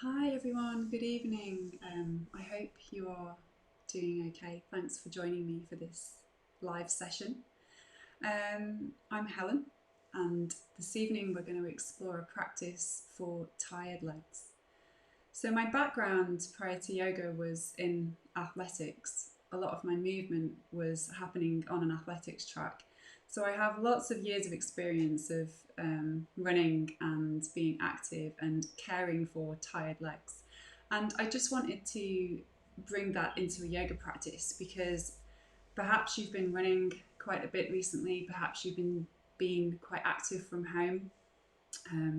Hi everyone, good evening. I hope you are doing okay. Thanks for joining me for this live session. I'm Helen, and this evening we're going to explore a practice for tired legs. So, my background prior to yoga was in athletics. A lot of my movement was happening on an athletics track. So, I have lots of years of experience of running and being active and caring for tired legs. And I just wanted to bring that into a yoga practice because perhaps you've been running quite a bit recently, perhaps you've been being quite active from home,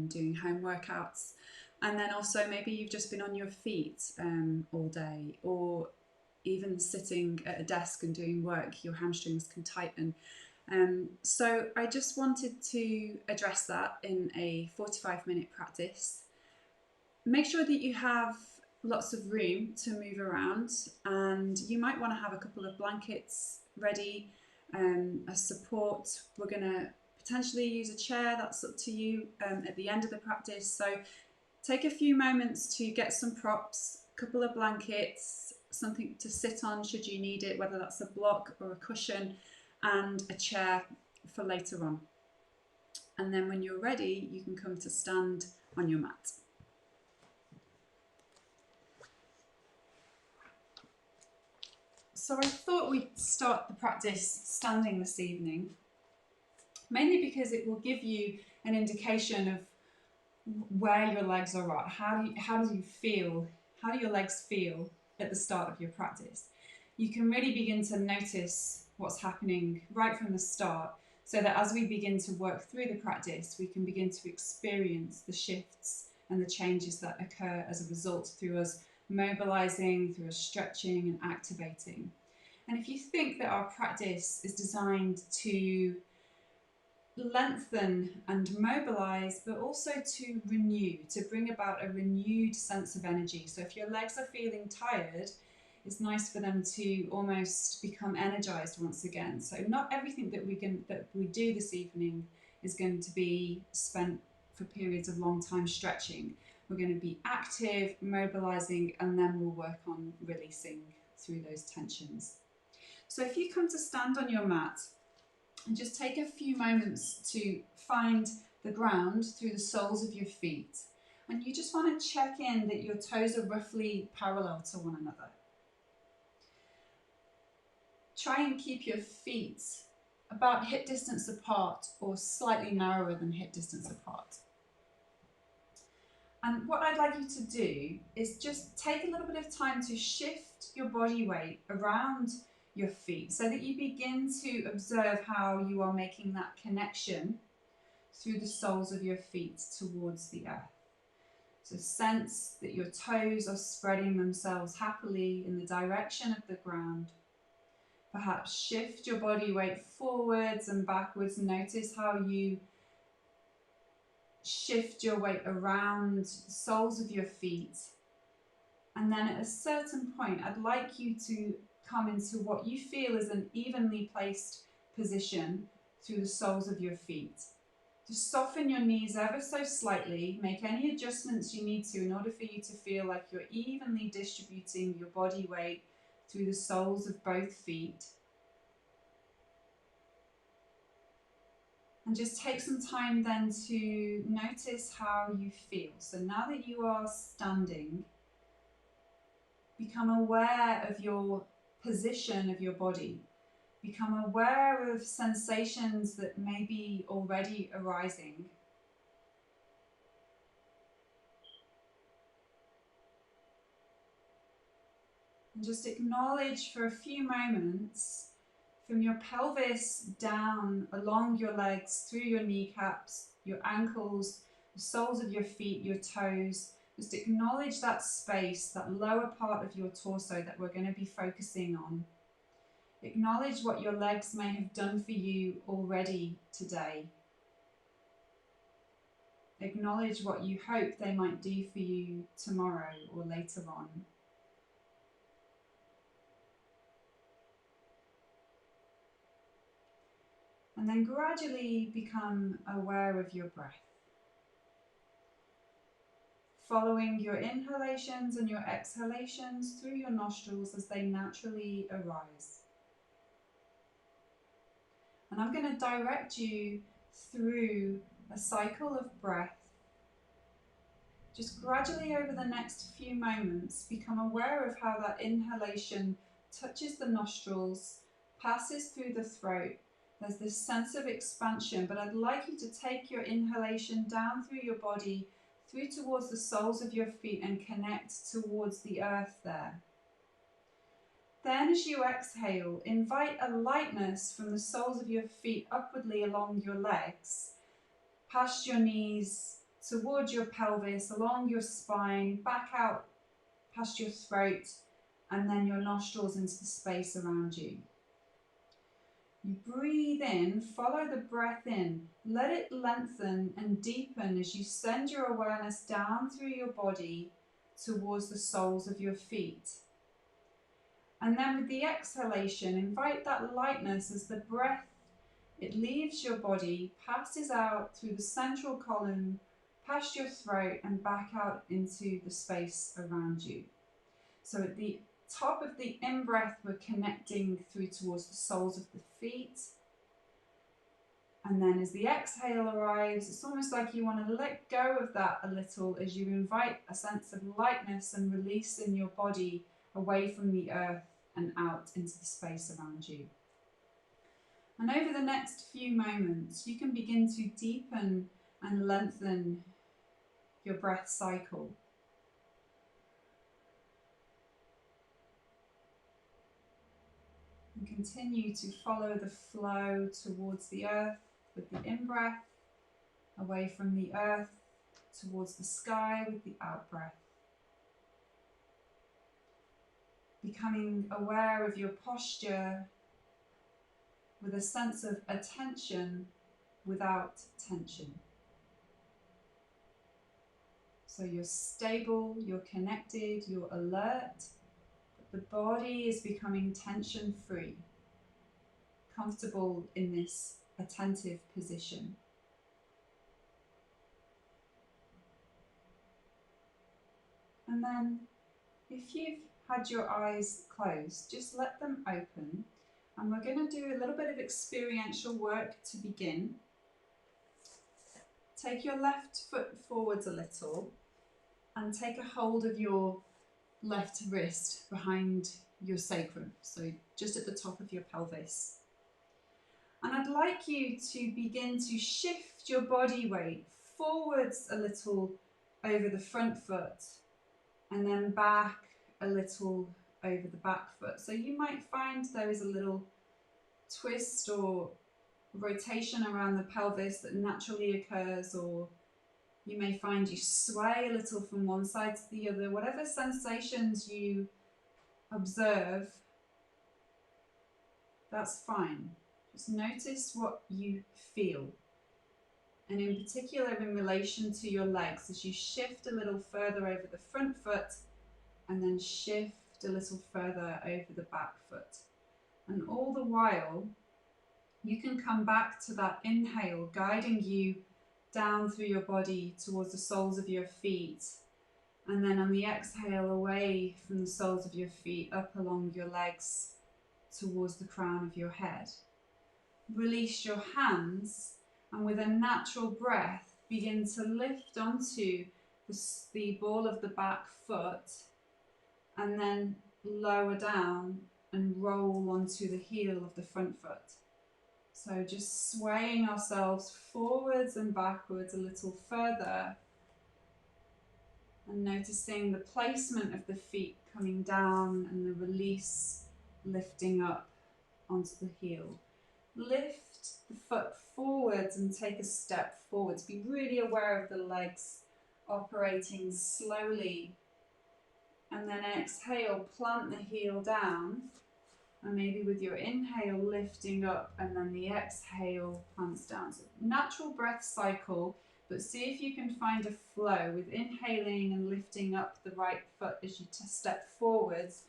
doing home workouts. And then also, maybe you've just been on your feet all day, or even sitting at a desk and doing work, your hamstrings can tighten. So, I just wanted to address that in a 45-minute practice. Make sure that you have lots of room to move around, and you might want to have a couple of blankets ready as support. We're going to potentially use a chair, that's up to you at the end of the practice. So take a few moments to get some props, a couple of blankets, something to sit on should you need it, whether that's a block or a cushion, and a chair for later on. And then when you're ready, you can come to stand on your mat. So I thought we'd start the practice standing this evening, mainly because it will give you an indication of where your legs are at. How do you feel? How do your legs feel at the start of your practice? You can really begin to notice what's happening right from the start, so that as we begin to work through the practice, we can begin to experience the shifts and the changes that occur as a result through us mobilizing, through us stretching and activating. And if you think that our practice is designed to lengthen and mobilize, but also to renew, to bring about a renewed sense of energy. So if your legs are feeling tired, it's nice for them to almost become energized once again. So not everything that we do this evening is going to be spent for periods of long time stretching. We're going to be active, mobilizing, and then we'll work on releasing through those tensions. So if you come to stand on your mat, and just take a few moments to find the ground through the soles of your feet. And you just want to check in that your toes are roughly parallel to one another. Try and keep your feet about hip distance apart or slightly narrower than hip distance apart. And what I'd like you to do is just take a little bit of time to shift your body weight around your feet so that you begin to observe how you are making that connection through the soles of your feet towards the earth. So sense that your toes are spreading themselves happily in the direction of the ground. Perhaps shift your body weight forwards and backwards. Notice how you shift your weight around the soles of your feet. And then at a certain point, I'd like you to come into what you feel is an evenly placed position through the soles of your feet. Just soften your knees ever so slightly. Make any adjustments you need to in order for you to feel like you're evenly distributing your body weight through the soles of both feet. And just take some time then to notice how you feel. So now that you are standing, become aware of your position of your body. Become aware of sensations that may be already arising. And just acknowledge for a few moments from your pelvis down along your legs, through your kneecaps, your ankles, the soles of your feet, your toes. Just acknowledge that space, that lower part of your torso that we're going to be focusing on. Acknowledge what your legs may have done for you already today. Acknowledge what you hope they might do for you tomorrow or later on. And then gradually become aware of your breath. following your inhalations and your exhalations through your nostrils as they naturally arise. And I'm going to direct you through a cycle of breath. Just gradually over the next few moments, become aware of how that inhalation touches the nostrils, passes through the throat. There's this sense of expansion, but I'd like you to take your inhalation down through your body, through towards the soles of your feet and connect towards the earth there. Then as you exhale, invite a lightness from the soles of your feet upwardly along your legs, past your knees, towards your pelvis, along your spine, back out past your throat, and then your nostrils into the space around you. You breathe in, follow the breath in, let it lengthen and deepen as you send your awareness down through your body towards the soles of your feet. And then with the exhalation, invite that lightness as the breath, it leaves your body, passes out through the central column, past your throat and back out into the space around you. So at the top of the in-breath, we're connecting through towards the soles of the feet. And then as the exhale arrives, it's almost like you want to let go of that a little as you invite a sense of lightness and release in your body away from the earth and out into the space around you. And over the next few moments, you can begin to deepen and lengthen your breath cycle. And continue to follow the flow towards the earth with the in-breath, away from the earth towards the sky with the out-breath. Becoming aware of your posture with a sense of attention without tension. So you're stable, you're connected, you're alert, but the body is becoming tension-free, comfortable in this attentive position. And then, if you've had your eyes closed, just let them open. And we're going to do a little bit of experiential work to begin. Take your left foot forwards a little and take a hold of your left wrist behind your sacrum, so just at the top of your pelvis. And I'd like you to begin to shift your body weight forwards a little over the front foot and then back a little over the back foot. So you might find there is a little twist or rotation around the pelvis that naturally occurs, or you may find you sway a little from one side to the other. Whatever sensations you observe, that's fine. Just notice what you feel. And in particular in relation to your legs, as you shift a little further over the front foot and then shift a little further over the back foot. And all the while, you can come back to that inhale, guiding you down through your body towards the soles of your feet. And then on the exhale, away from the soles of your feet, up along your legs towards the crown of your head. Release your hands, and with a natural breath, begin to lift onto the ball of the back foot, and then lower down and roll onto the heel of the front foot. So just swaying ourselves forwards and backwards a little further, and noticing the placement of the feet coming down and the release lifting up onto the heel. Lift the foot forwards and take a step forwards. Be really aware of the legs operating slowly. And then exhale, plant the heel down. And maybe with your inhale lifting up, and then the exhale plants down. So natural breath cycle, but see if you can find a flow with inhaling and lifting up the right foot as you step forwards,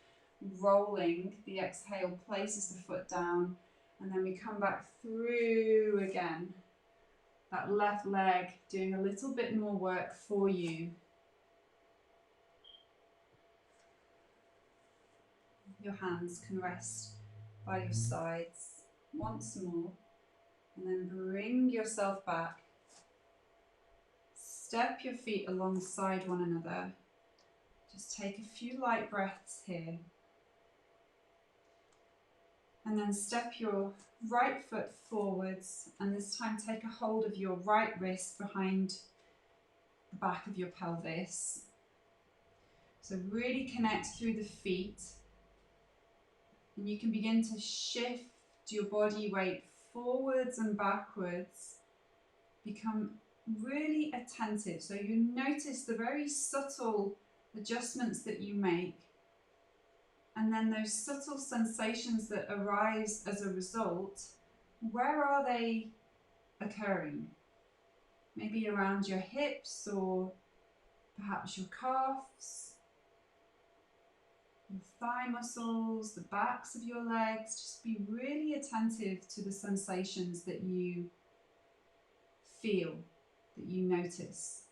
rolling. The exhale places the foot down, and then we come back through again. That left leg doing a little bit more work for you. your hands can rest by your sides once more, and then bring yourself back. Step your feet alongside one another. Just take a few light breaths here. And then step your right foot forwards, and this time take a hold of your right wrist behind the back of your pelvis. So really connect through the feet, and you can begin to shift your body weight forwards and backwards. Become really attentive, so you notice the very subtle adjustments that you make, and then those subtle sensations that arise as a result. Where are they occurring? Maybe around your hips, or perhaps your calves, your thigh muscles, the backs of your legs. Just be really attentive to the sensations that you feel, that you notice.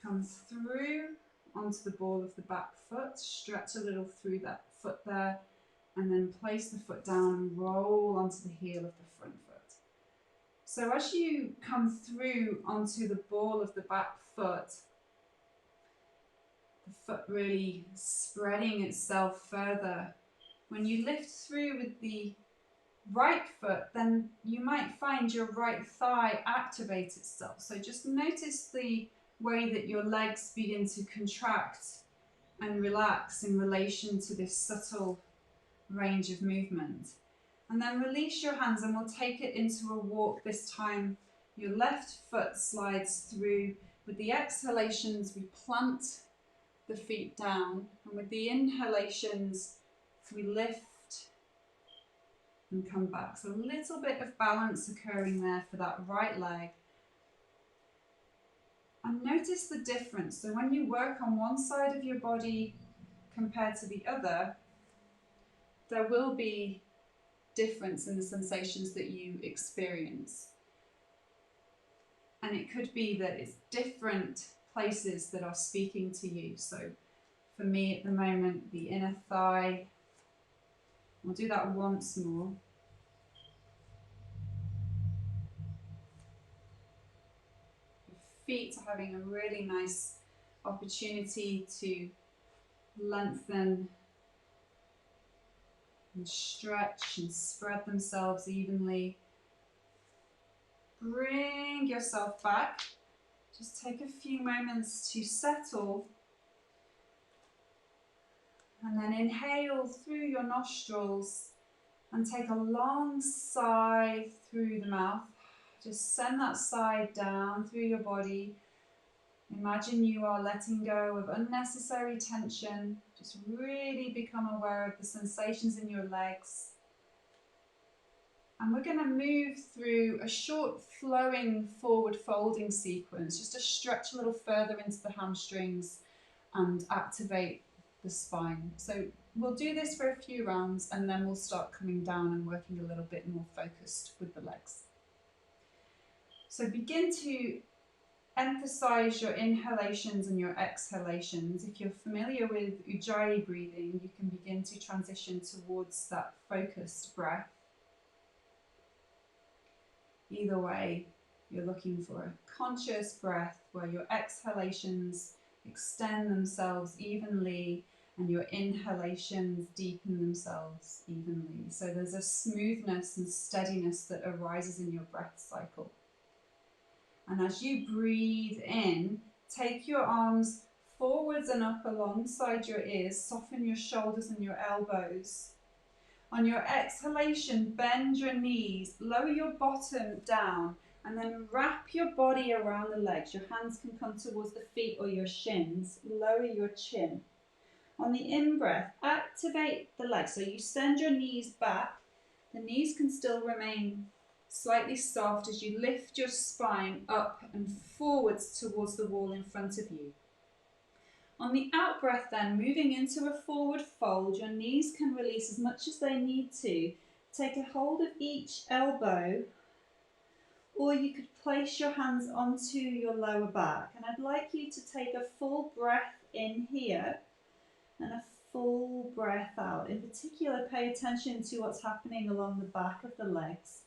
Come through onto the ball of the back foot, stretch a little through that foot there, and then place the foot down and roll onto the heel of the front foot. So as you come through onto the ball of the back foot, the foot really spreading itself further. When you lift through with the right foot, then you might find your right thigh activate itself. So just notice the way that your legs begin to contract and relax in relation to this subtle range of movement. And then release your hands, and we'll take it into a walk this time. Your left foot slides through. With the exhalations, we plant the feet down, and with the inhalations, we lift and come back. So a little bit of balance occurring there for that right leg. And notice the difference. So when you work on one side of your body compared to the other, there will be difference in the sensations that you experience. And it could be that it's different places that are speaking to you. So for me at the moment, the inner thigh. We'll do that once more. Your feet are having a really nice opportunity to lengthen and stretch and spread themselves evenly. Bring yourself back. Just take a few moments to settle. And then inhale through your nostrils and take a long sigh through the mouth. Just send that sigh down through your body. Imagine you are letting go of unnecessary tension. Just really become aware of the sensations in your legs. And we're going to move through a short flowing forward folding sequence, just to stretch a little further into the hamstrings and activate the spine. So we'll do this for a few rounds, and then we'll start coming down and working a little bit more focused with the legs. So begin to emphasize your inhalations and your exhalations. If you're familiar with Ujjayi breathing, you can begin to transition towards that focused breath. Either way, you're looking for a conscious breath where your exhalations extend themselves evenly and your inhalations deepen themselves evenly. So there's a smoothness and steadiness that arises in your breath cycle. And as you breathe in, take your arms forwards and up alongside your ears, soften your shoulders and your elbows. On your exhalation, bend your knees, lower your bottom down, and then wrap your body around the legs. Your hands can come towards the feet or your shins. Lower your chin. On the in-breath, activate the legs. So you send your knees back. The knees can still remain slightly soft as you lift your spine up and forwards towards the wall in front of you. On the out breath then, moving into a forward fold, your knees can release as much as they need to. Take a hold of each elbow, or you could place your hands onto your lower back. And I'd like you to take a full breath in here and a full breath out. In particular, pay attention to what's happening along the back of the legs.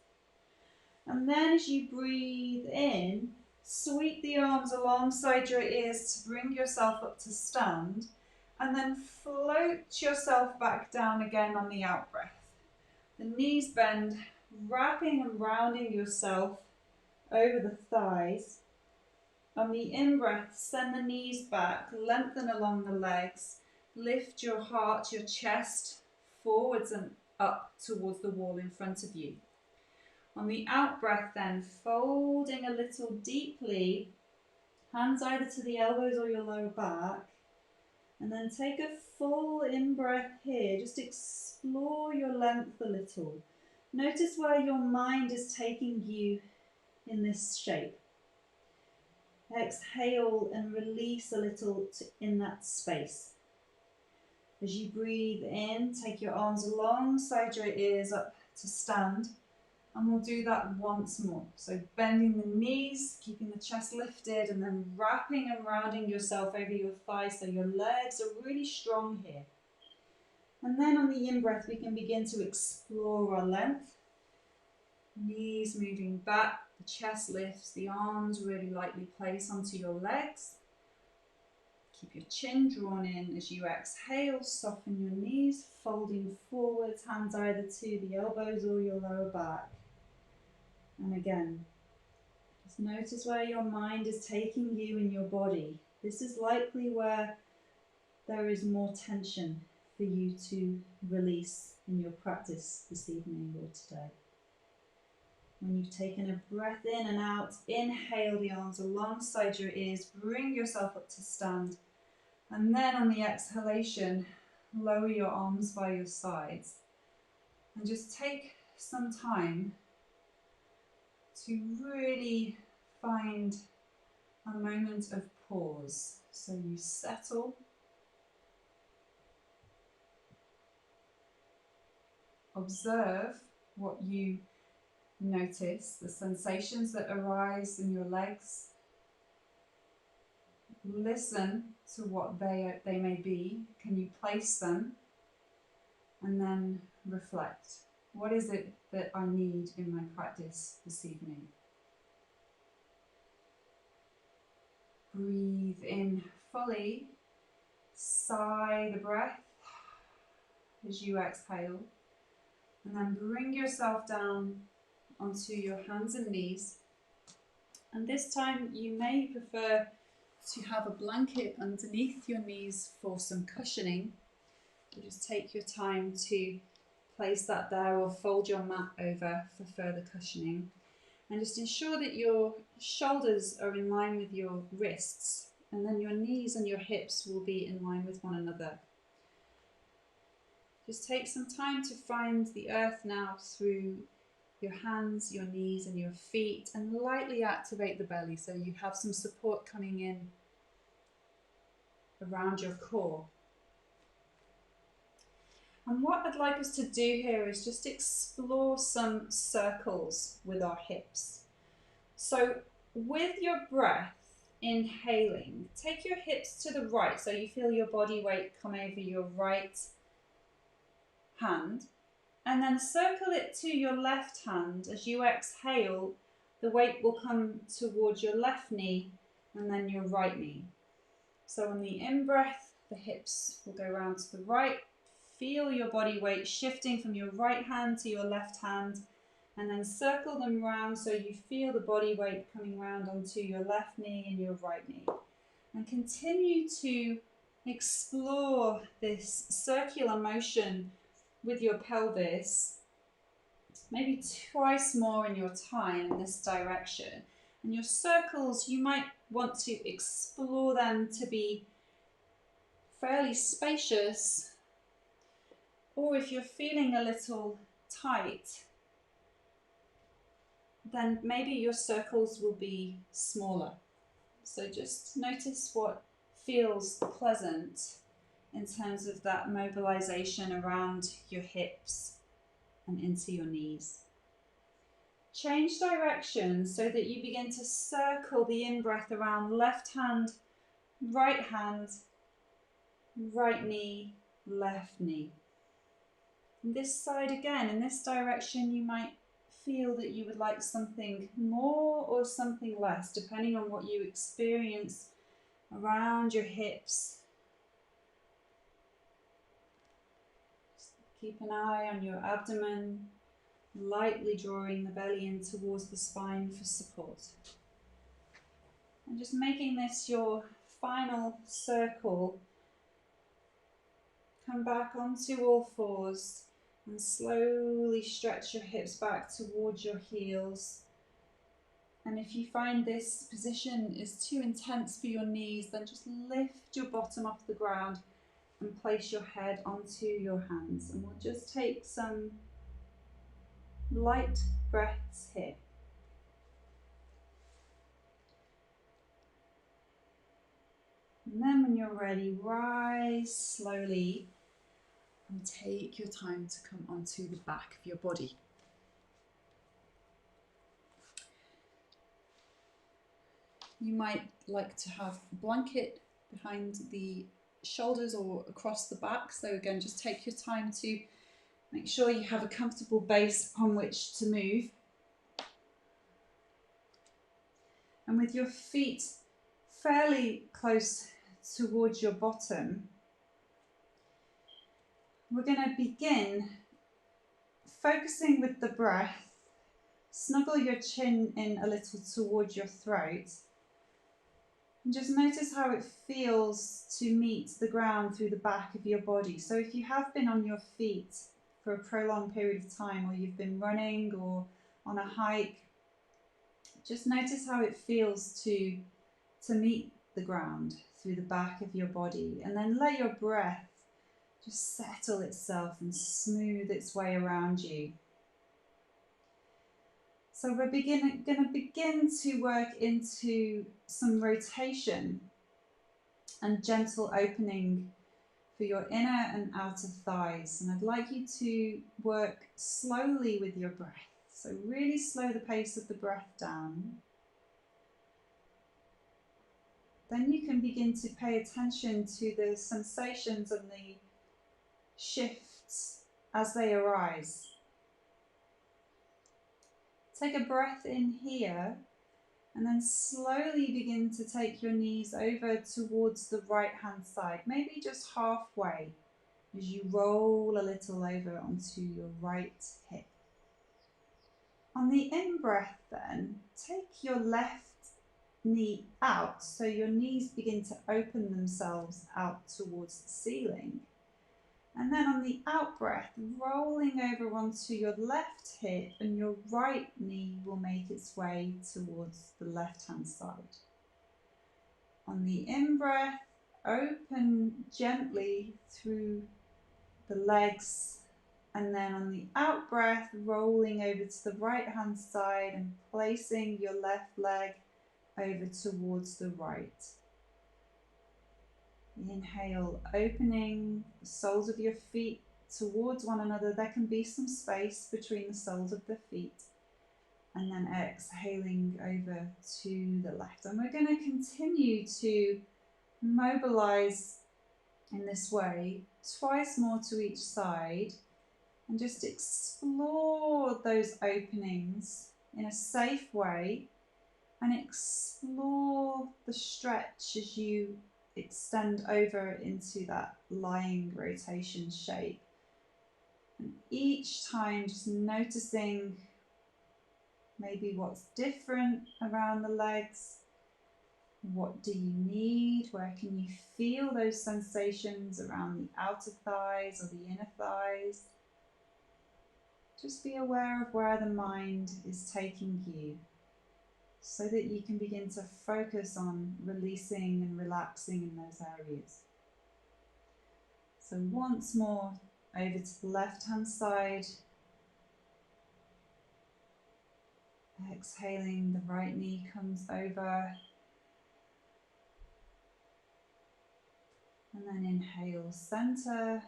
And then as you breathe in, sweep the arms alongside your ears to bring yourself up to stand, and then float yourself back down again on the out breath. The knees bend, wrapping and rounding yourself over the thighs. On the in-breath, send the knees back, lengthen along the legs, lift your heart, your chest forwards and up towards the wall in front of you. On the out-breath then, folding a little deeply, hands either to the elbows or your lower back, and then take a full in-breath here. Just explore your length a little. Notice where your mind is taking you in this shape. Exhale and release a little in that space. As you breathe in, take your arms alongside your ears up to stand, and we'll do that once more. So bending the knees, keeping the chest lifted, and then wrapping and rounding yourself over your thighs so your legs are really strong here. And then on the in-breath, we can begin to explore our length. Knees moving back, the chest lifts, the arms really lightly place onto your legs. Keep your chin drawn in as you exhale, soften your knees, folding forwards, hands either to the elbows or your lower back. And again, just notice where your mind is taking you in your body. This is likely where there is more tension for you to release in your practice this evening or today. When you've taken a breath in and out, inhale the arms alongside your ears, bring yourself up to stand. And then on the exhalation, lower your arms by your sides. And just take some time to really find a moment of pause. So you settle, observe what you notice, the sensations that arise in your legs. Listen to what they may be. Can you place them? And then reflect. What is it that I need in my practice this evening? Breathe in fully. Sigh the breath as you exhale. And then bring yourself down onto your hands and knees. And this time you may prefer to have a blanket underneath your knees for some cushioning. So just take your time to place that there or fold your mat over for further cushioning. And just ensure that your shoulders are in line with your wrists, and then your knees and your hips will be in line with one another. Just take some time to find the earth now through your hands, your knees and your feet, and lightly activate the belly so you have some support coming in around your core. And what I'd like us to do here is just explore some circles with our hips. So with your breath, inhaling, take your hips to the right so you feel your body weight come over your right hand, and then circle it to your left hand. As you exhale, the weight will come towards your left knee and then your right knee. So on the in-breath, the hips will go round to the right. Feel your body weight shifting from your right hand to your left hand, and then circle them round so you feel the body weight coming round onto your left knee and your right knee. And continue to explore this circular motion with your pelvis, maybe twice more in your time in this direction. And your circles, you might want to explore them to be fairly spacious, or if you're feeling a little tight, then maybe your circles will be smaller. So just notice what feels pleasant in terms of that mobilization around your hips and into your knees. Change direction so that you begin to circle the in-breath around left hand, right knee, left knee. And this side again, in this direction, you might feel that you would like something more or something less, depending on what you experience around your hips. Just keep an eye on your abdomen, lightly drawing the belly in towards the spine for support. And just making this your final circle. Come back onto all fours and slowly stretch your hips back towards your heels. And if you find this position is too intense for your knees, then just lift your bottom off the ground and place your head onto your hands. And we'll just take some light breaths here. And then when you're ready, rise slowly and take your time to come onto the back of your body. You might like to have a blanket behind the shoulders or across the back. So again, just take your time to make sure you have a comfortable base upon which to move. And with your feet fairly close towards your bottom, we're going to begin focusing with the breath. Snuggle your chin in a little towards your throat. And just notice how it feels to meet the ground through the back of your body. So if you have been on your feet for a prolonged period of time, or you've been running or on a hike, just notice how it feels to meet the ground through the back of your body. And then let your breath just settle itself and smooth its way around you. So we're going to begin to work into some rotation and gentle opening for your inner and outer thighs. And I'd like you to work slowly with your breath. So really slow the pace of the breath down. Then you can begin to pay attention to the sensations and the shifts as they arise. Take a breath in here and then slowly begin to take your knees over towards the right hand side, maybe just halfway as you roll a little over onto your right hip. On the in-breath then, take your left knee out so your knees begin to open themselves out towards the ceiling. And then on the out breath, rolling over onto your left hip, and your right knee will make its way towards the left hand side. On the in breath, open gently through the legs, and then on the out breath, rolling over to the right hand side and placing your left leg over towards the right. Inhale, opening the soles of your feet towards one another. There can be some space between the soles of the feet. And then exhaling over to the left. And we're going to continue to mobilize in this way, twice more to each side, and just explore those openings in a safe way, and explore the stretch as you extend over into that lying rotation shape. And each time just noticing maybe what's different around the legs. What do you need? Where can you feel those sensations around the outer thighs or the inner thighs? Just be aware of where the mind is taking you, so that you can begin to focus on releasing and relaxing in those areas. So once more, over to the left-hand side. Exhaling, the right knee comes over. And then inhale, center.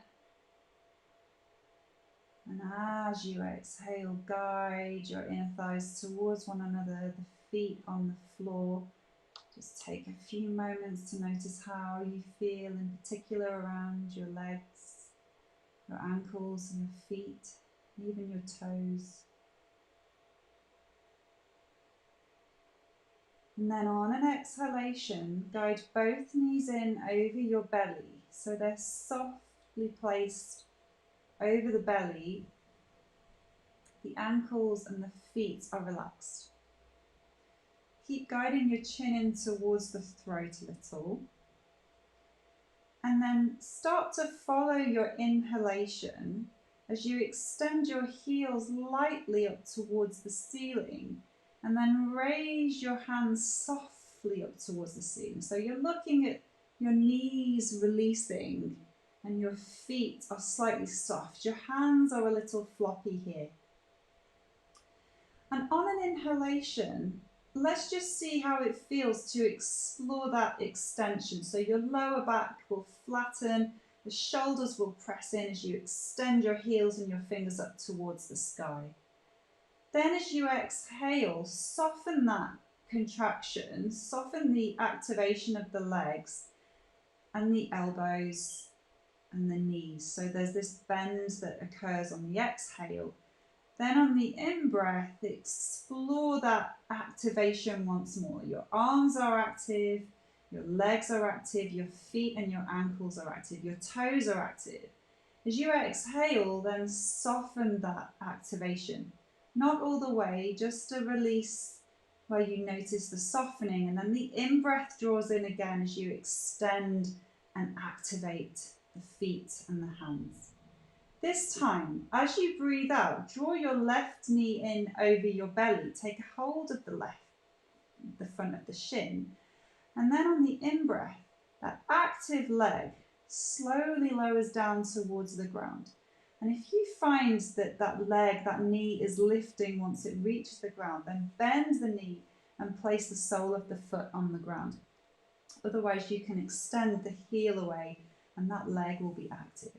And as you exhale, guide your inner thighs towards one another, the feet on the floor. Just take a few moments to notice how you feel in particular around your legs. your ankles and your feet, even your toes. And then on an exhalation, guide both knees in over your belly so they're softly placed over the belly. The ankles and the feet are relaxed. Keep guiding your chin in towards the throat a little. And then start to follow your inhalation as you extend your heels lightly up towards the ceiling and then raise your hands softly up towards the ceiling. So you're looking at your knees releasing and your feet are slightly soft. Your hands are a little floppy here. And on an inhalation, let's just see how it feels to explore that extension. So your lower back will flatten, the shoulders will press in as you extend your heels and your fingers up towards the sky. Then as you exhale, soften that contraction, soften the activation of the legs and the elbows and the knees. So there's this bend that occurs on the exhale. Then on the in-breath, explore that activation once more. Your arms are active, your legs are active, your feet and your ankles are active, your toes are active. As you exhale, then soften that activation. Not all the way, just a release where you notice the softening, and then the in-breath draws in again as you extend and activate the feet and the hands. This time, as you breathe out, draw your left knee in over your belly. Take a hold of the front of the shin. And then on the in-breath, that active leg slowly lowers down towards the ground. And if you find that that leg, that knee is lifting once it reaches the ground, then bend the knee and place the sole of the foot on the ground. Otherwise, you can extend the heel away and that leg will be active.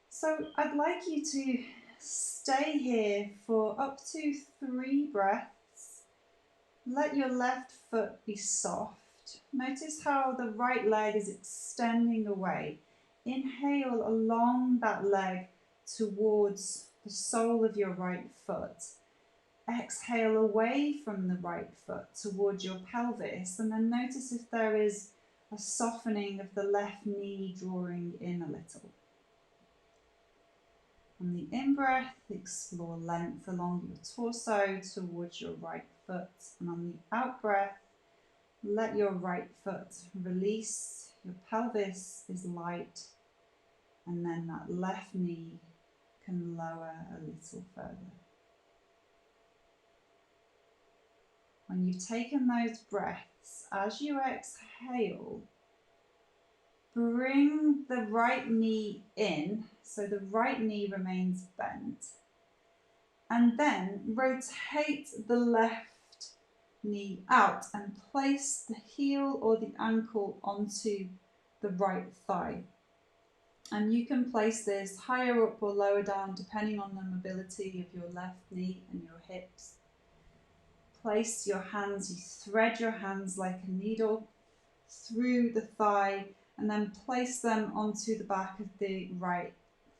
So I'd like you to stay here for up to 3 breaths. Let your left foot be soft. Notice how the right leg is extending away. Inhale along that leg towards the sole of your right foot. Exhale away from the right foot towards your pelvis, and then notice if there is a softening of the left knee drawing in a little. On the in-breath, explore length along your torso towards your right foot. And on the out-breath, let your right foot release. Your pelvis is light. And then that left knee can lower a little further. When you've taken those breaths, as you exhale, bring the right knee in, so the right knee remains bent. And then rotate the left knee out and place the heel or the ankle onto the right thigh. And you can place this higher up or lower down depending on the mobility of your left knee and your hips. Place your hands, you thread your hands like a needle through the thigh and then place them onto the back of the right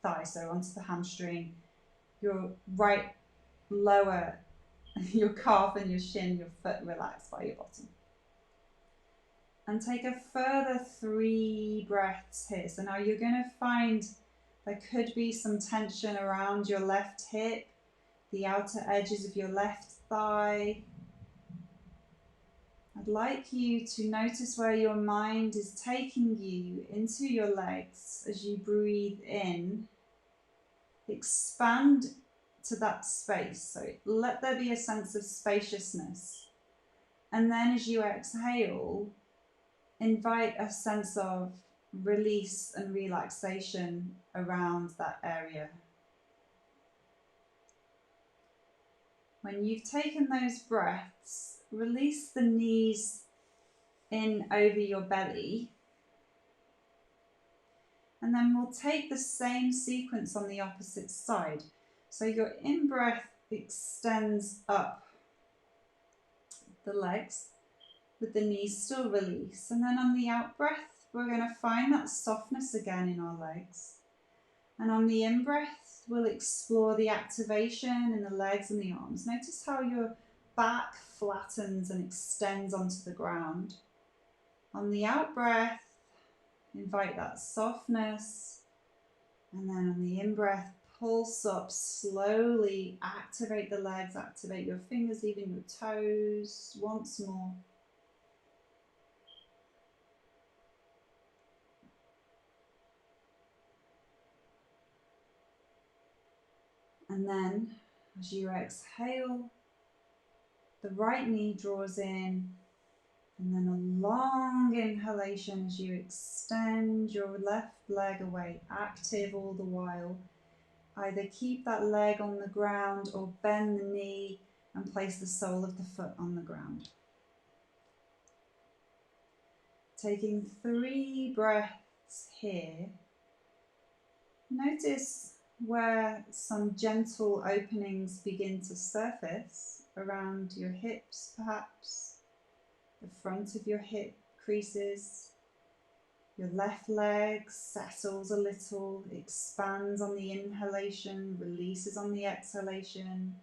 thigh, so onto the hamstring, your right lower, your calf and your shin, your foot relaxed by your bottom. And take a further 3 breaths here. So now you're going to find there could be some tension around your left hip, the outer edges of your left thigh. I'd like you to notice where your mind is taking you into your legs as you breathe in. Expand to that space. So let there be a sense of spaciousness. And then as you exhale, invite a sense of release and relaxation around that area. When you've taken those breaths, release the knees in over your belly. And then we'll take the same sequence on the opposite side. So your in-breath extends up the legs with the knees still released. And then on the out-breath, we're going to find that softness again in our legs. And on the in-breath, we'll explore the activation in the legs and the arms. Notice how your back flattens and extends onto the ground. On the out-breath, invite that softness. And then on the in-breath, pulse up slowly. Activate the legs, activate your fingers, even your toes. Once more. And then, as you exhale, the right knee draws in, and then a long inhalation as you extend your left leg away, active all the while. Either keep that leg on the ground or bend the knee and place the sole of the foot on the ground. Taking 3 breaths here. Notice where some gentle openings begin to surface around your hips, perhaps the front of your hip creases. Your left leg settles a little, expands on the inhalation, releases on the exhalation,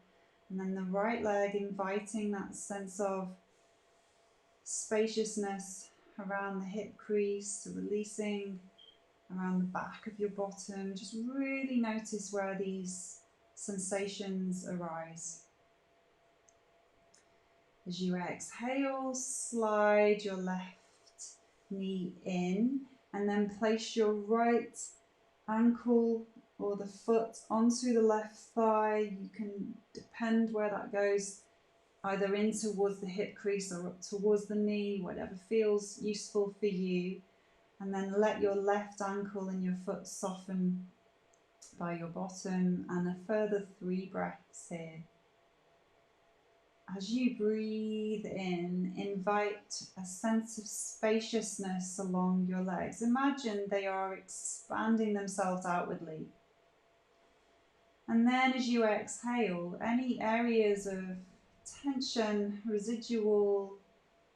and then the right leg inviting that sense of spaciousness around the hip crease, releasing around the back of your bottom. Just really notice where these sensations arise. As you exhale, slide your left knee in and then place your right ankle or the foot onto the left thigh. You can depend where that goes, either in towards the hip crease or up towards the knee, whatever feels useful for you. And then let your left ankle and your foot soften by your bottom, and a further 3 breaths here. As you breathe in, invite a sense of spaciousness along your legs. Imagine they are expanding themselves outwardly. And then as you exhale, any areas of tension, residual,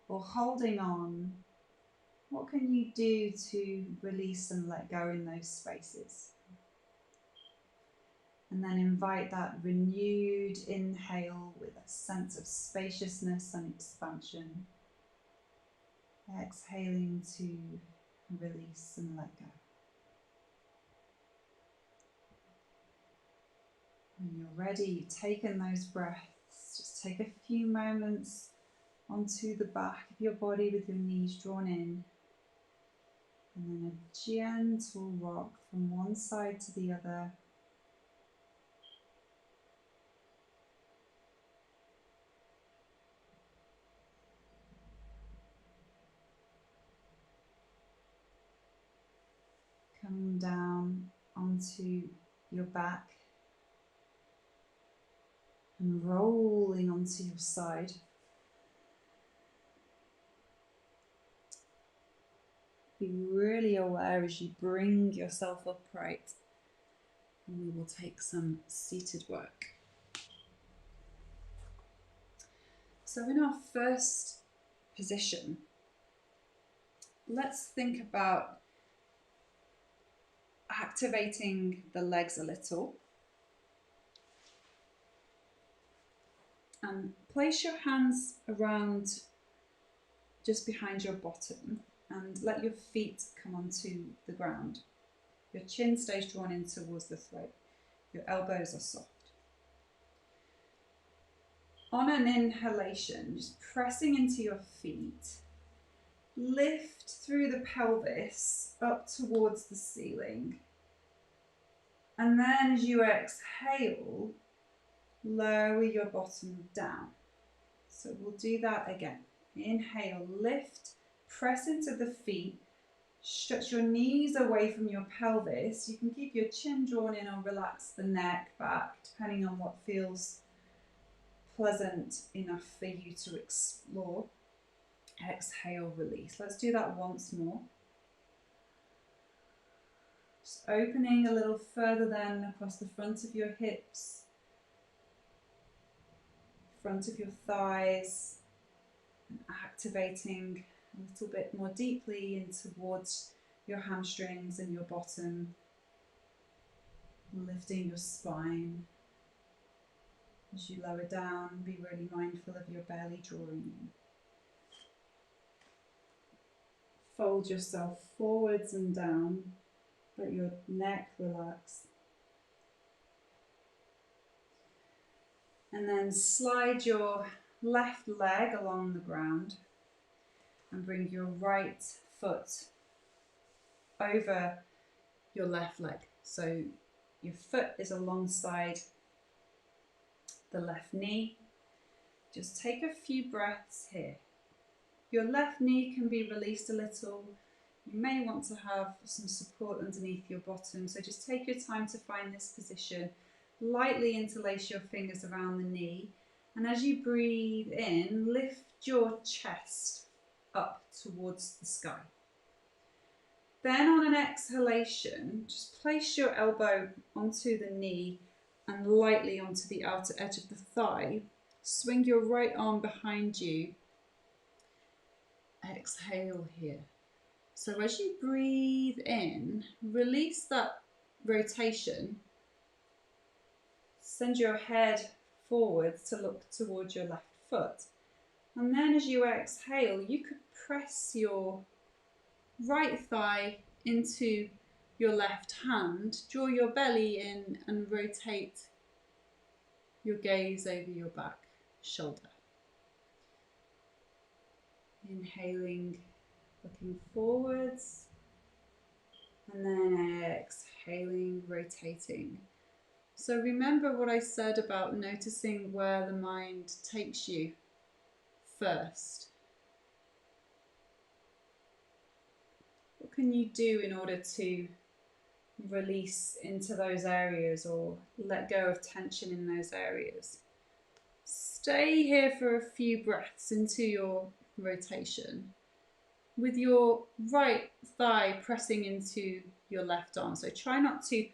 or holding on, what can you do to release and let go in those spaces? And then invite that renewed inhale with a sense of spaciousness and expansion. Exhaling to release and let go. When you're ready, you've taken those breaths, just take a few moments onto the back of your body with your knees drawn in. And then a gentle rock from one side to the other. Coming down onto your back and rolling onto your side. Be really aware as you bring yourself upright, and we will take some seated work. So in our first position, let's think about activating the legs a little. And place your hands around just behind your bottom and let your feet come onto the ground. Your chin stays drawn in towards the throat. Your elbows are soft. On an inhalation, just pressing into your feet, lift through the pelvis up towards the ceiling. And then as you exhale, lower your bottom down. So we'll do that again. Inhale, lift, press into the feet, stretch your knees away from your pelvis. You can keep your chin drawn in or relax the neck back, depending on what feels pleasant enough for you to explore. Exhale, release. Let's do that once more. Just opening a little further then across the front of your hips, front of your thighs, and activating a little bit more deeply in towards your hamstrings and your bottom. lifting your spine. As you lower down, be really mindful of your belly drawing in. Fold yourself forwards and down, let your neck relax. And then slide your left leg along the ground and bring your right foot over your left leg. So your foot is alongside the left knee. Just take a few breaths here. Your left knee can be released a little. You may want to have some support underneath your bottom, so just take your time to find this position. Lightly interlace your fingers around the knee, and as you breathe in, lift your chest up towards the sky. Then on an exhalation, just place your elbow onto the knee and lightly onto the outer edge of the thigh. Swing your right arm behind you. Exhale here. So as you breathe in, release that rotation. Send your head forwards to look towards your left foot. And then as you exhale, you could press your right thigh into your left hand, draw your belly in and rotate your gaze over your back shoulder. Inhaling, looking forwards, and then exhaling, rotating. So remember what I said about noticing where the mind takes you first. What can you do in order to release into those areas or let go of tension in those areas? Stay here for a few breaths into your rotation with your right thigh pressing into your left arm. So try not to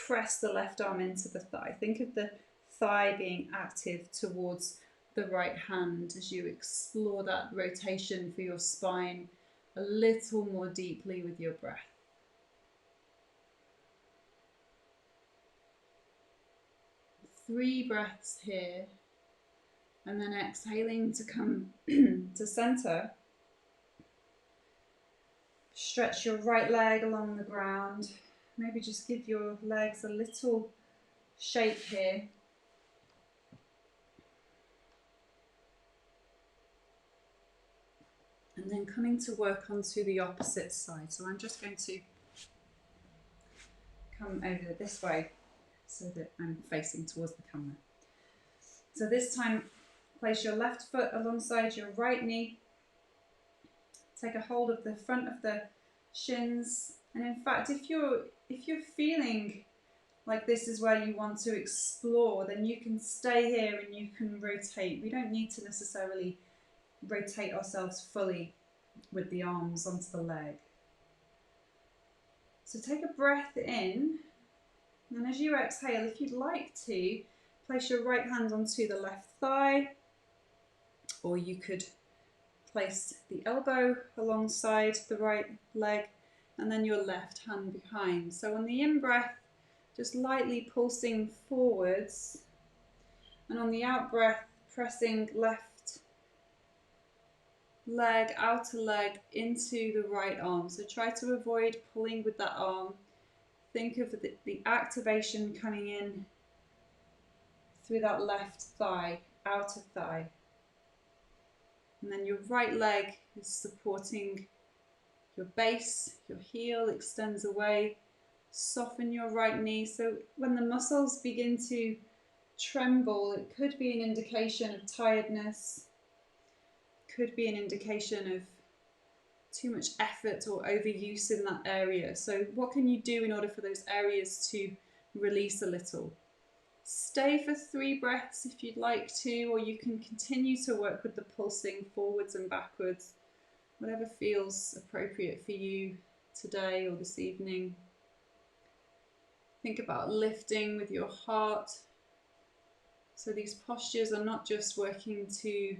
press the left arm into the thigh. Think of the thigh being active towards the right hand as you explore that rotation for your spine a little more deeply with your breath. Three breaths here, and then exhaling to come to center. Stretch your right leg along the ground. Maybe just give your legs a little shake here. And then coming to work onto the opposite side. So I'm just going to come over this way so that I'm facing towards the camera. So this time, place your left foot alongside your right knee. Take a hold of the front of the shins. And in fact, if you're feeling like this is where you want to explore, then you can stay here and you can rotate. We don't need to necessarily rotate ourselves fully with the arms onto the leg. So take a breath in, and as you exhale, if you'd like to, place your right hand onto the left thigh, or you could place the elbow alongside the right leg and then your left hand behind. So on the in-breath, just lightly pulsing forwards, and on the out-breath, pressing left leg, outer leg into the right arm. So try to avoid pulling with that arm. Think of the activation coming in through that left thigh, outer thigh. And then your right leg is supporting your base, your heel extends away. Soften your right knee. So when the muscles begin to tremble, it could be an indication of tiredness, could be an indication of too much effort or overuse in that area. So what can you do in order for those areas to release a little? Stay for 3 breaths if you'd like to, or you can continue to work with the pulsing forwards and backwards, whatever feels appropriate for you today or this evening. Think about lifting with your heart. So these postures are not just working to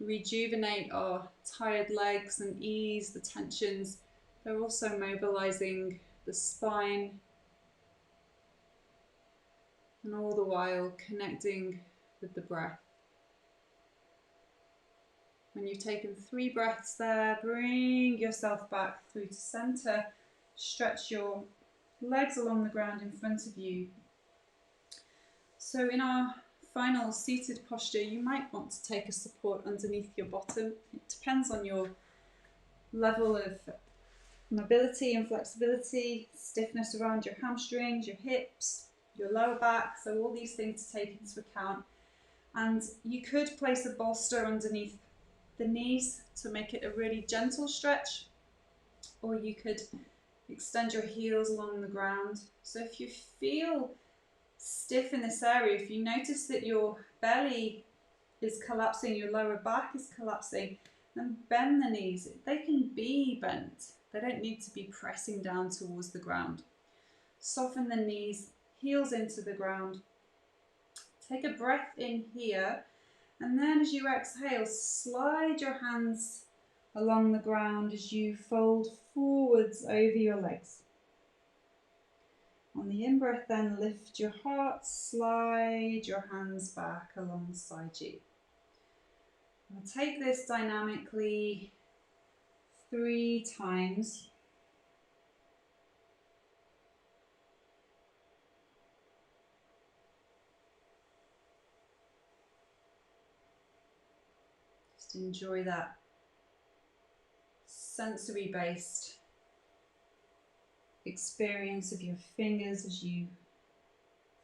rejuvenate our tired legs and ease the tensions, they're also mobilizing the spine, And all the while connecting with the breath. When you've taken 3 breaths there, bring yourself back through to center. Stretch your legs along the ground in front of you. So in our final seated posture, you might want to take a support underneath your bottom. It depends on your level of mobility and flexibility, stiffness around your hamstrings, your hips, your lower back. So all these things to take into account. And you could place a bolster underneath the knees to make it a really gentle stretch, or you could extend your heels along the ground. So if you feel stiff in this area, if you notice that your belly is collapsing, your lower back is collapsing, then bend the knees. They can be bent. They don't need to be pressing down towards the ground. Soften the knees, heels into the ground. Take a breath in here, and then as you exhale, slide your hands along the ground as you fold forwards over your legs. On the in-breath then, lift your heart, slide your hands back alongside you. I'll take this dynamically 3 times. Just enjoy that sensory-based experience of your fingers as you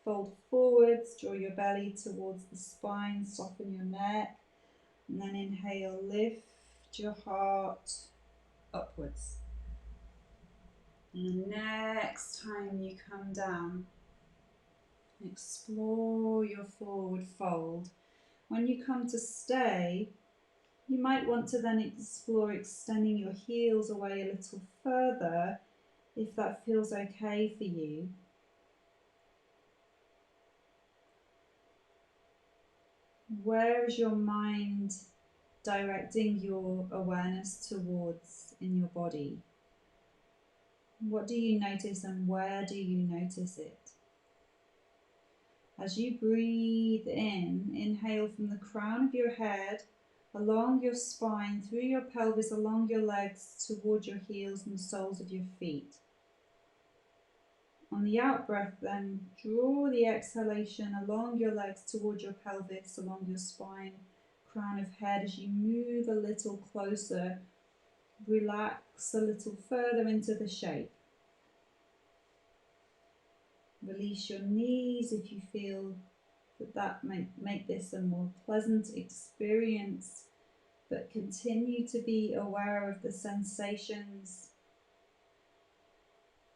fold forwards, draw your belly towards the spine, soften your neck, and then inhale, lift your heart upwards. And the next time you come down, explore your forward fold. When you come to stay, you might want to then explore extending your heels away a little further if that feels okay for you. Where is your mind directing your awareness towards in your body? What do you notice and where do you notice it? As you breathe in, inhale from the crown of your head, along your spine, through your pelvis, along your legs, toward your heels and the soles of your feet. On the out breath then, draw the exhalation along your legs toward your pelvis, along your spine, crown of head as you move a little closer, relax a little further into the shape. Release your knees if you feel that make this a more pleasant experience, but continue to be aware of the sensations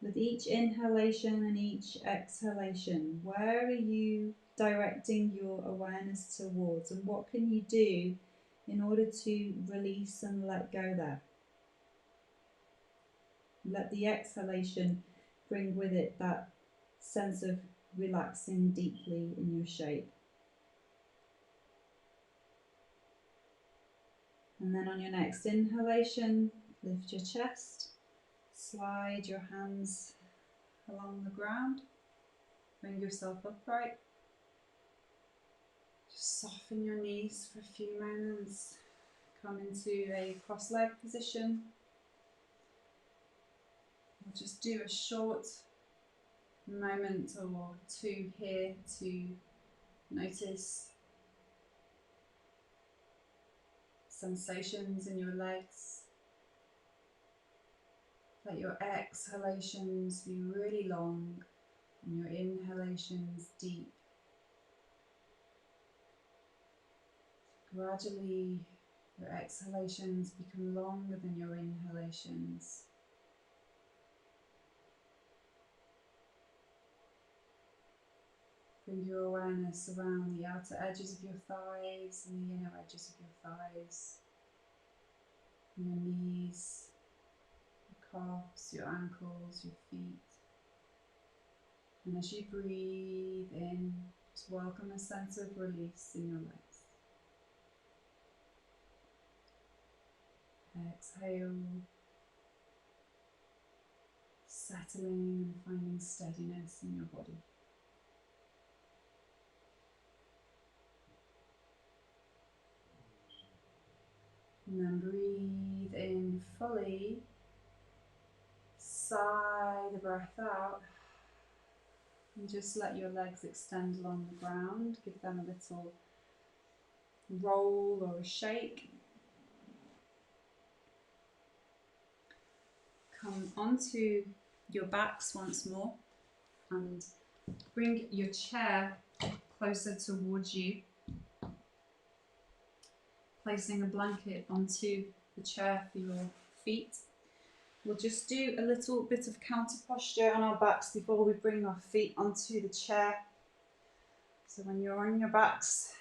with each inhalation and each exhalation. Where are you directing your awareness towards, and what can you do in order to release and let go there? Let the exhalation bring with it that sense of relaxing deeply in your shape. And then on your next inhalation, lift your chest, slide your hands along the ground, bring yourself upright. Just soften your knees for a few moments. Come into a cross-leg position. We'll just do a short moment or 2 here to notice sensations in your legs. Let your exhalations be really long and your inhalations deep. Gradually, your exhalations become longer than your inhalations. Bring your awareness around the outer edges of your thighs and the inner edges of your thighs, your knees, your calves, your ankles, your feet. And as you breathe in, just welcome a sense of release in your legs. Exhale, settling and finding steadiness in your body. And then breathe in fully. Sigh the breath out. And just let your legs extend along the ground. Give them a little roll or a shake. Come onto your backs once more and bring your chair closer towards you, placing a blanket onto the chair for your feet. We'll just do a little bit of counter posture on our backs before we bring our feet onto the chair. So when you're on your backs,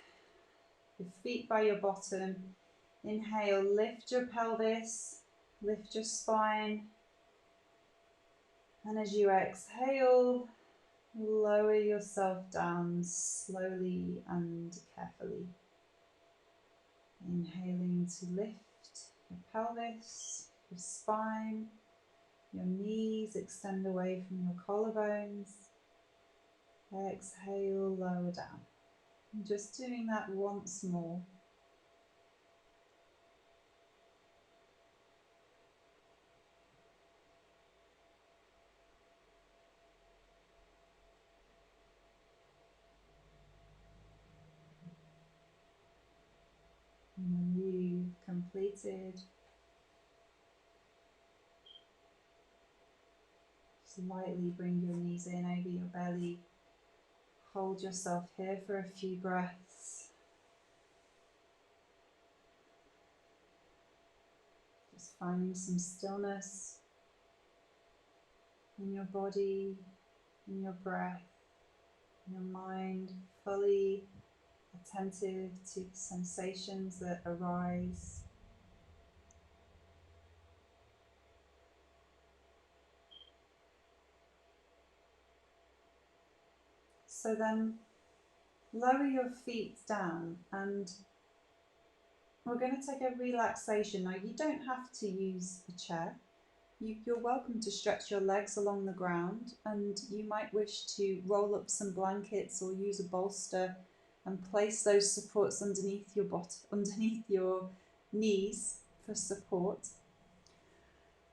your feet by your bottom, inhale, lift your pelvis, lift your spine. And as you exhale, lower yourself down slowly and carefully. Inhaling to lift your pelvis, your spine, your knees extend away from your collarbones. Exhale, lower down. And just doing that once more. And when you've completed, just lightly bring your knees in over your belly. Hold yourself here for a few breaths. Just finding some stillness in your body, in your breath, in your mind, fully attentive to the sensations that arise. So then lower your feet down and we're going to take a relaxation. Now you don't have to use a chair. You're welcome to stretch your legs along the ground, and you might wish to roll up some blankets or use a bolster and place those supports underneath your underneath your knees for support.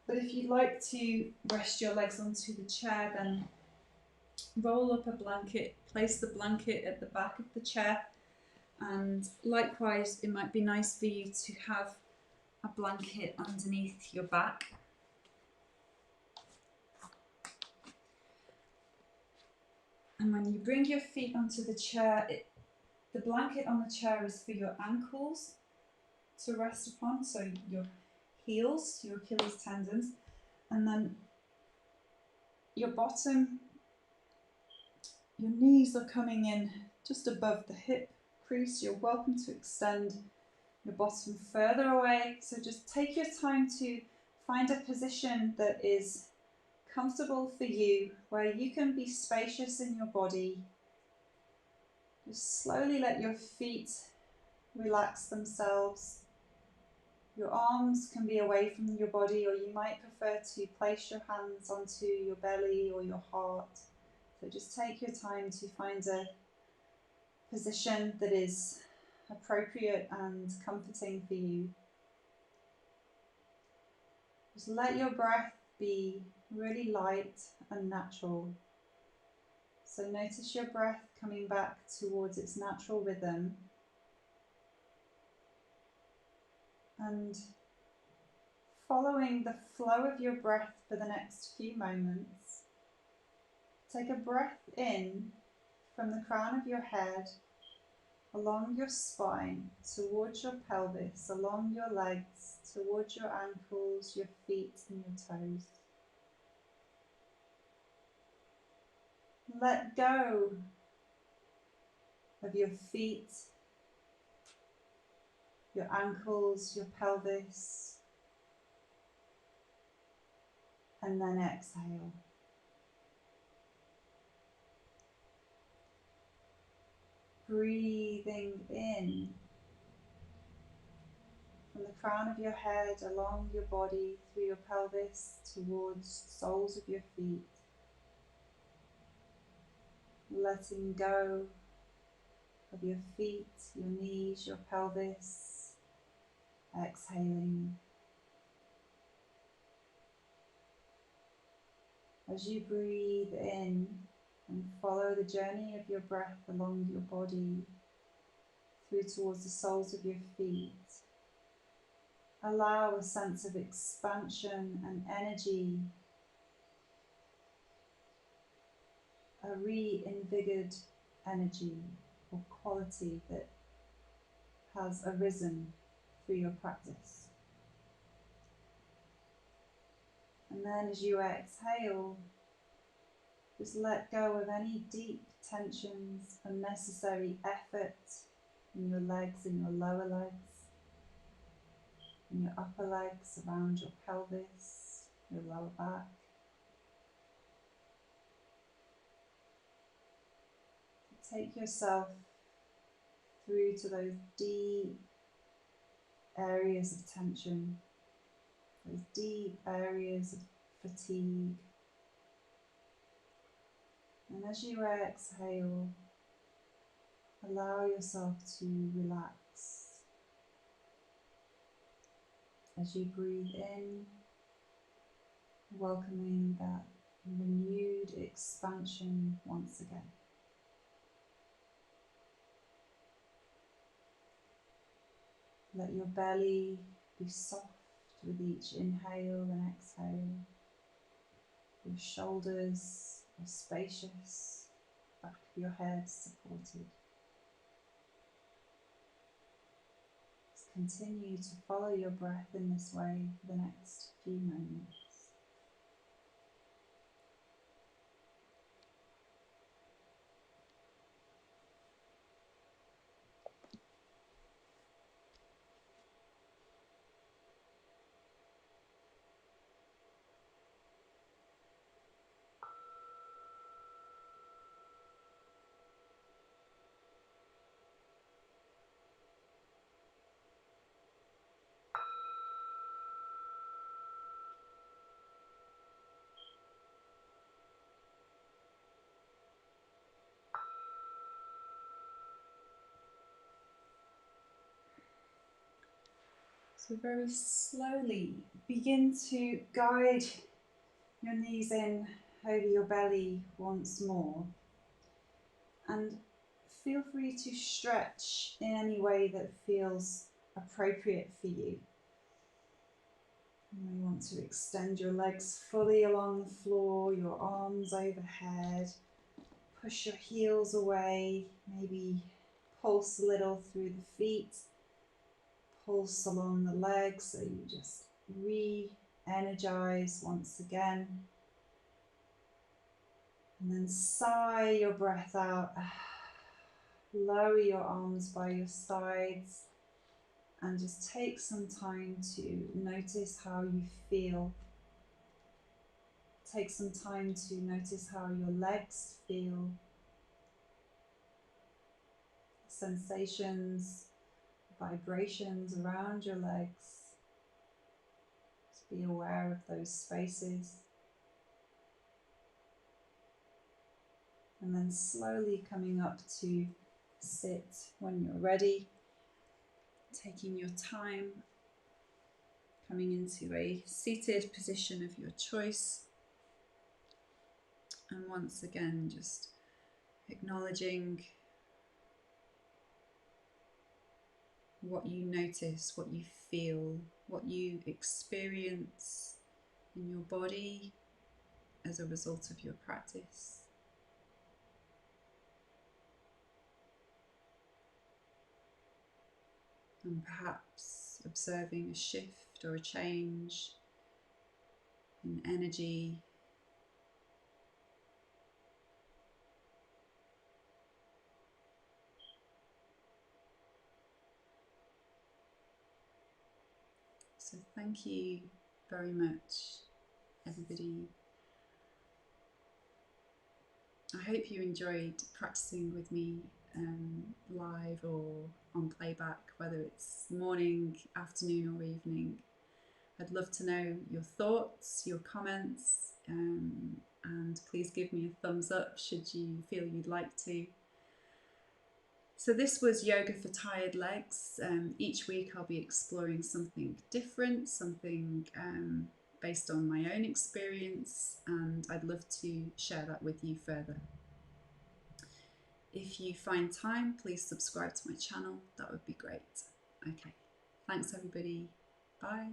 But if you'd like to rest your legs onto the chair, then roll up a blanket, place the blanket at the back of the chair, and likewise it might be nice for you to have a blanket underneath your back. And when you bring your feet onto the chair, the blanket on the chair is for your ankles to rest upon, so your heels, your Achilles tendons, and then your bottom, your knees are coming in just above the hip crease. You're welcome to extend your bottom further away, so just take your time to find a position that is comfortable for you, where you can be spacious in your body. Just slowly let your feet relax themselves. Your arms can be away from your body, or you might prefer to place your hands onto your belly or your heart. So just take your time to find a position that is appropriate and comforting for you. Just let your breath be really light and natural. So notice your breath coming back towards its natural rhythm, and following the flow of your breath for the next few moments. Take a breath in from the crown of your head, along your spine, towards your pelvis, along your legs, towards your ankles, your feet and your toes. Let go of your feet, your ankles, your pelvis, and then exhale. Breathing in from the crown of your head, along your body, through your pelvis, towards the soles of your feet. Letting go of your feet, your knees, your pelvis, exhaling. As you breathe in and follow the journey of your breath along your body through towards the soles of your feet, allow a sense of expansion and energy, a reinvigorated energy or quality that has arisen through your practice. And then as you exhale, just let go of any deep tensions, unnecessary effort in your legs, in your lower legs, in your upper legs, around your pelvis, your lower back. Take yourself through to those deep areas of tension, those deep areas of fatigue. And as you exhale, allow yourself to relax. As you breathe in, welcoming that renewed expansion once again. Let your belly be soft with each inhale and exhale. Your shoulders are spacious, back of your head supported. Just continue to follow your breath in this way for the next few moments. So very slowly begin to guide your knees in over your belly once more, and feel free to stretch in any way that feels appropriate for you. You may want to extend your legs fully along the floor, your arms overhead, push your heels away, maybe pulse a little through the feet, pulse along the legs so you just re-energize once again. And then sigh your breath out. Lower your arms by your sides and just take some time to notice how you feel. Take some time to notice how your legs feel. Sensations, vibrations around your legs. Just be aware of those spaces. And then slowly coming up to sit when you're ready. Taking your time, coming into a seated position of your choice. And once again, just acknowledging what you notice, what you feel, what you experience in your body as a result of your practice. And perhaps observing a shift or a change in energy. So thank you very much, everybody. I hope you enjoyed practicing with me live or on playback, whether it's morning, afternoon or evening. I'd love to know your thoughts, your comments, and please give me a thumbs up should you feel you'd like to. So this was yoga for tired legs. Each week I'll be exploring something different, something based on my own experience, and I'd love to share that with you further. If you find time, please subscribe to my channel. That would be great. Okay, thanks everybody. Bye.